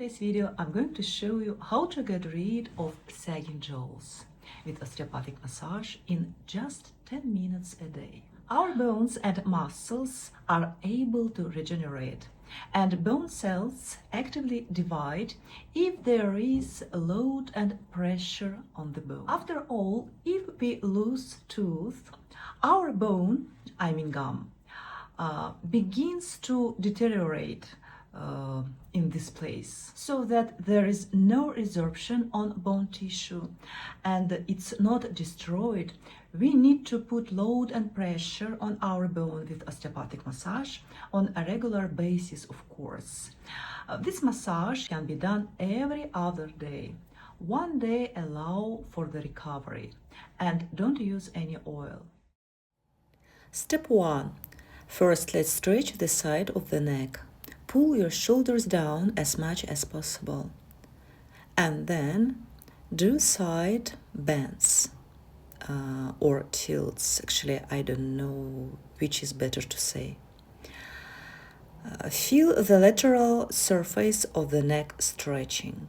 today's video, I'm going to show you how to get rid of sagging jaws with osteopathic massage in just 10 minutes a day. Our bones and muscles are able to regenerate, and bone cells actively divide if there is load and pressure on the bone. After all, if we lose tooth, our bone, I mean gum, begins to deteriorate in this place, so that there is no resorption on bone tissue and it's not destroyed. We need to put load and pressure on our bone with osteopathic massage on a regular basis, of course. This massage can be done every other day. One day allow for the recovery, and don't use any oil. Step 1. First, let's stretch the side of the neck. Pull your shoulders down as much as possible. And then do side bends or tilts. Actually, I don't know which is better to say. Feel the lateral surface of the neck stretching.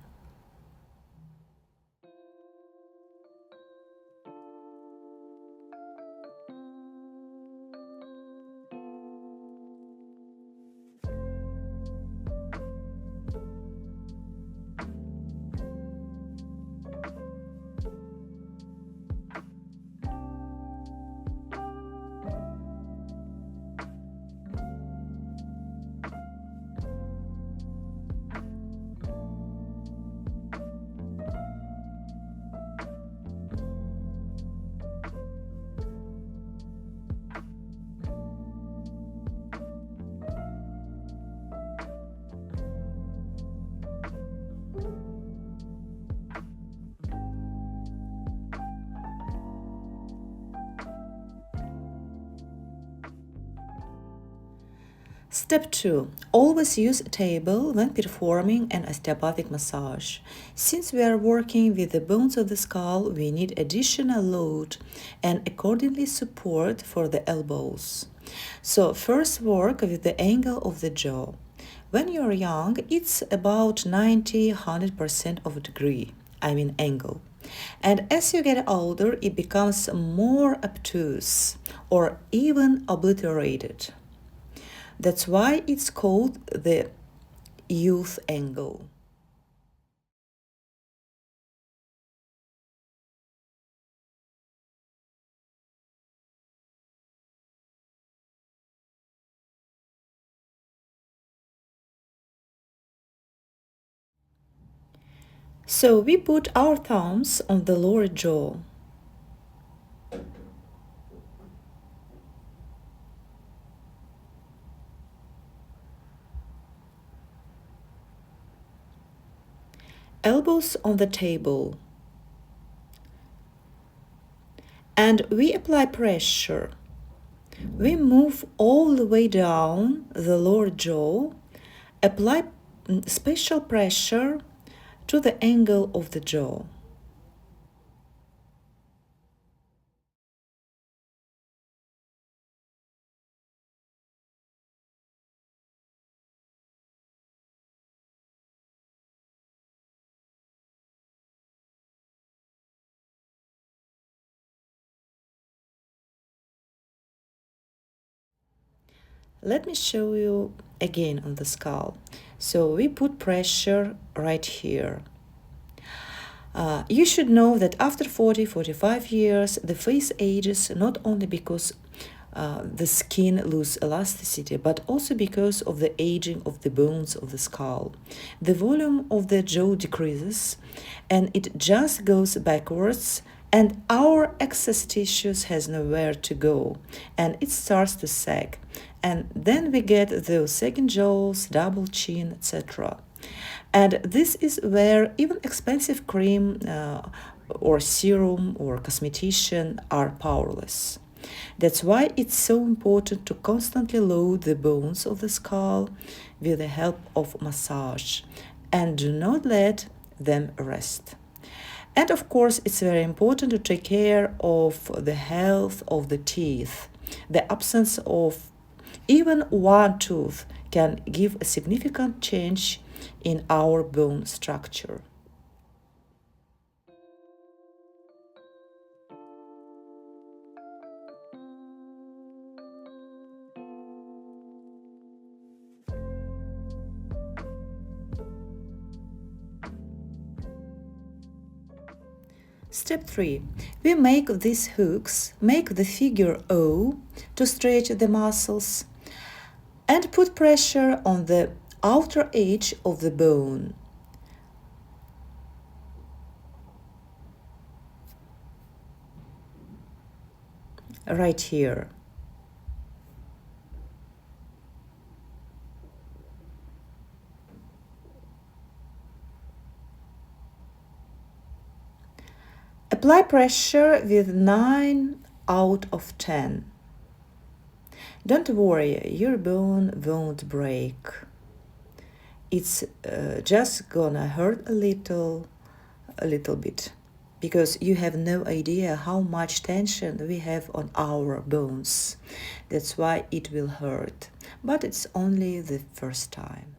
Step 2. Always use a table when performing an osteopathic massage. Since we are working with the bones of the skull, we need additional load and accordingly support for the elbows. So first work with the angle of the jaw. When you're young, it's about 90–100% of a degree, I mean angle. And as you get older, it becomes more obtuse or even obliterated. That's why it's called the youth angle. So we put our thumbs on the lower jaw. Elbows on the table, and we apply pressure. We move all the way down the lower jaw, apply special pressure to the angle of the jaw. Let me show you again on the skull. So we put pressure right here. You should know that after 40–45 years, the face ages not only because the skin loses elasticity, but also because of the aging of the bones of the skull. The volume of the jaw decreases and it just goes backwards, and our excess tissues has nowhere to go and it starts to sag, and then we get those sagging jaws, double chin, etc. And this is where even expensive cream or serum or cosmetician are powerless. That's why it's so important to constantly load the bones of the skull with the help of massage and do not let them rest. And of course, it's very important to take care of the health of the teeth. The absence of even one tooth can give a significant change in our bone structure. Step 3. We make these hooks, make the figure O to stretch the muscles, and put pressure on the outer edge of the bone. Right here. Apply pressure with 9 out of 10. Don't worry, your bone won't break. It's just gonna hurt a little bit, because you have no idea how much tension we have on our bones. That's why it will hurt, but it's only the first time.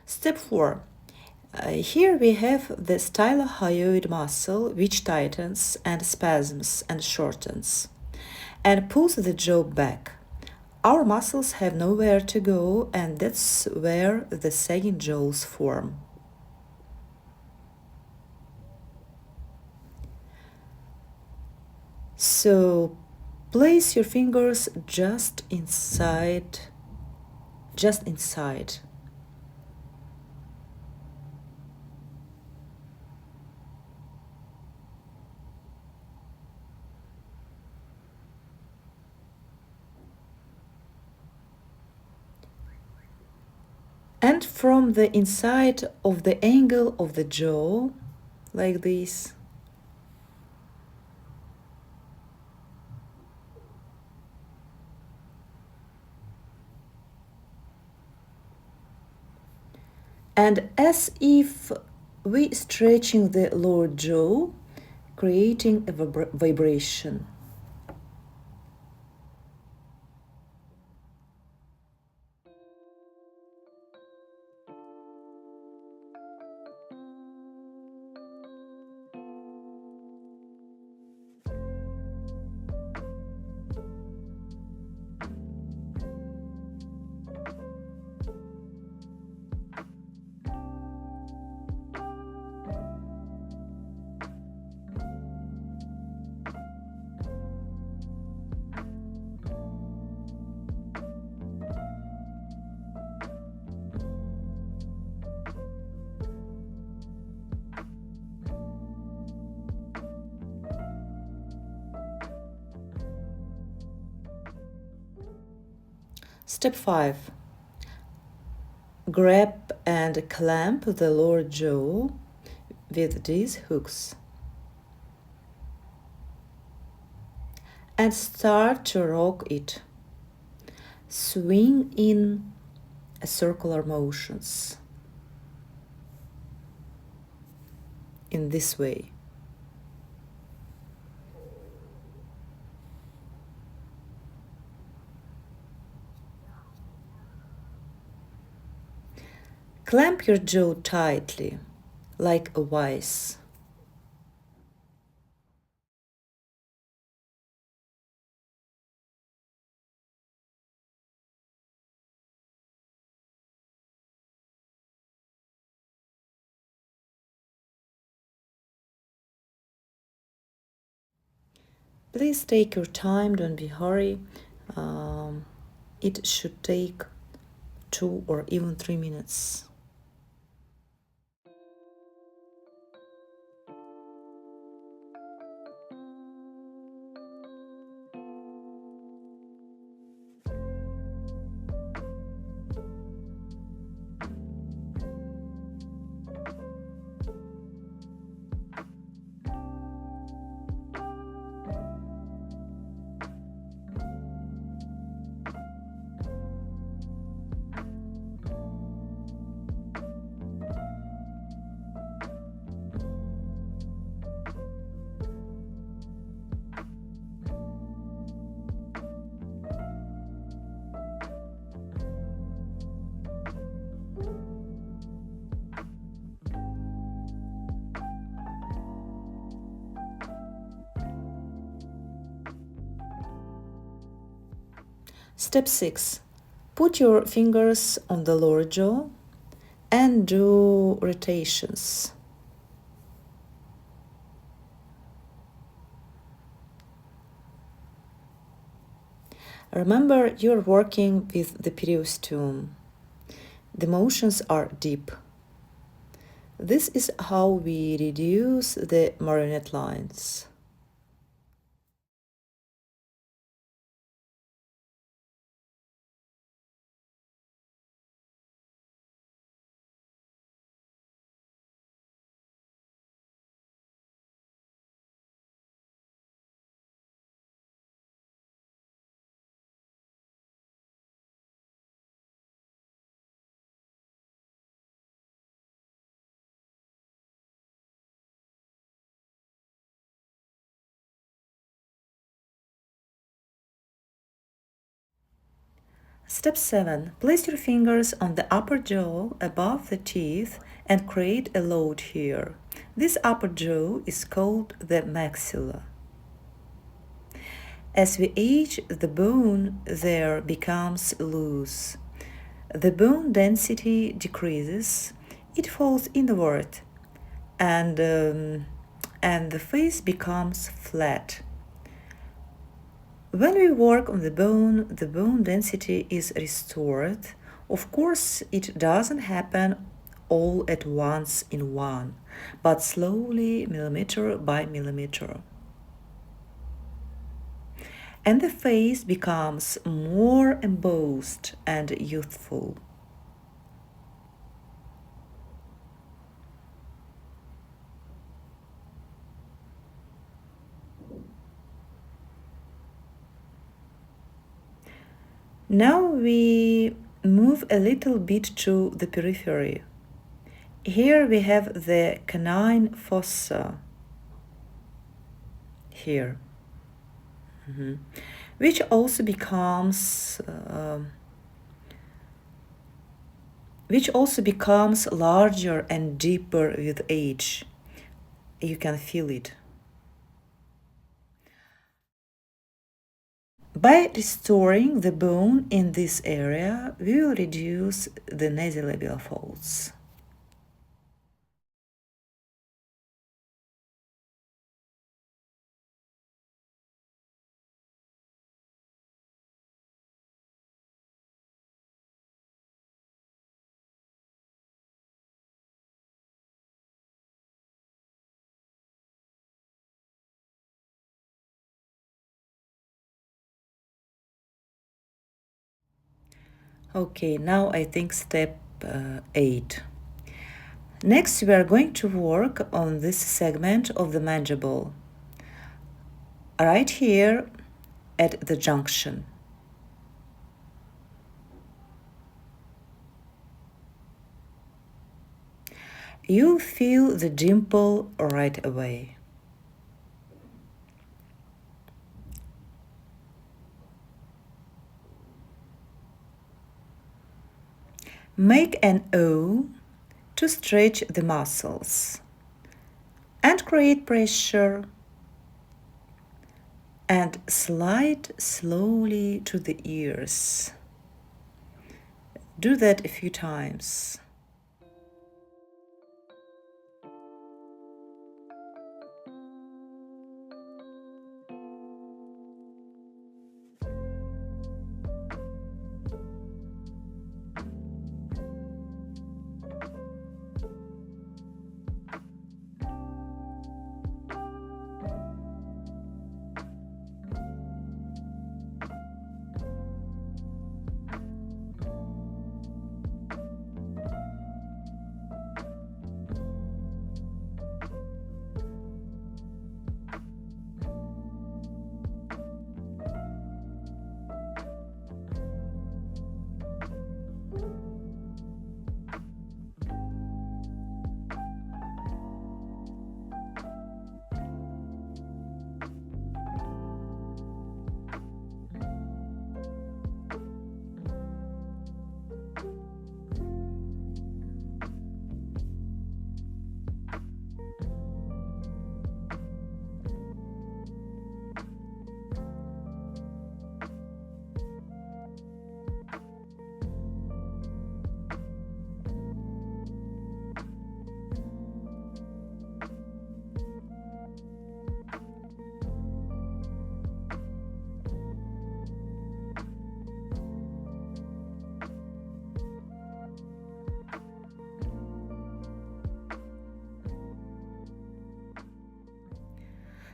Step 4. Here we have the stylohyoid muscle, which tightens and spasms and shortens and pulls the jaw back. Our muscles have nowhere to go, and that's where the sagging jaws form. So place your fingers just inside. And from the inside of the angle of the jaw, like this. And as if we stretching the lower jaw, creating a vibration. Step 5. Grab and clamp the lower jaw with these hooks. and start to rock it. Swing in circular motions in this way. Clamp your jaw tightly, like a vise. Please take your time, don't be hurry. It should take 2 or even 3 minutes. Step 6. Put your fingers on the lower jaw and do rotations. Remember, you're working with the periosteum. The motions are deep. This is how we reduce the marionette lines. Step 7. Place your fingers on the upper jaw above the teeth and create a load here. This upper jaw is called the maxilla. As we age, the bone there becomes loose. The bone density decreases, it falls inward, and the face becomes flat. When we work on the bone density is restored. Of course, it doesn't happen all at once in one, but slowly, millimeter by millimeter. And the face becomes more embossed and youthful. Now we move a little bit to the periphery. Here we have the canine fossa. Here. Which also becomes larger and deeper with age. You can feel it. By restoring the bone in this area, we will reduce the nasolabial folds. Okay, now I think step 8. Next, we are going to work on this segment of the mandible. Right here, at the junction. You'll feel the dimple right away. Make an O to stretch the muscles and create pressure, and slide slowly to the ears. Do that a few times.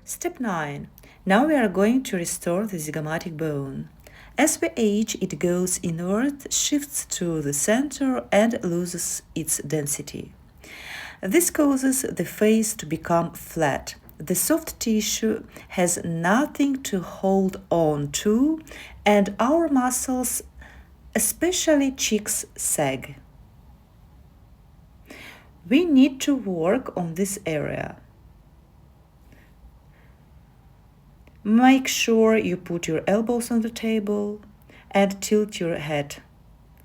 Step 9. Now we are going to restore the zygomatic bone. As we age, it goes inward, shifts to the center, and loses its density. This causes the face to become flat. The soft tissue has nothing to hold on to, and our muscles, especially cheeks, sag. We need to work on this area. Make sure you put your elbows on the table and tilt your head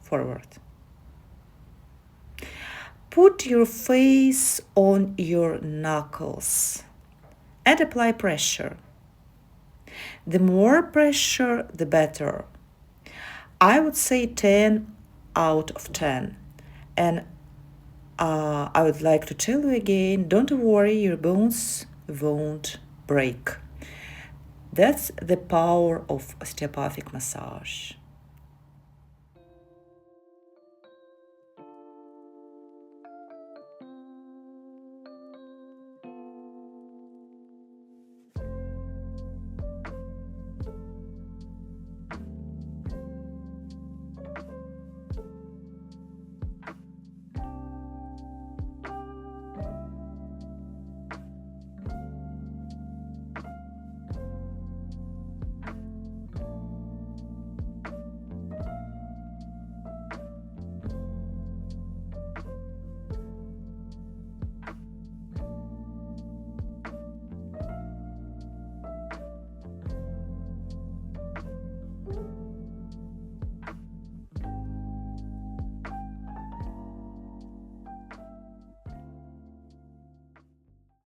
forward. Put your face on your knuckles and apply pressure. The more pressure, the better. I would say 10 out of 10. And I would like to tell you again, don't worry, your bones won't break. That's the power of osteopathic massage.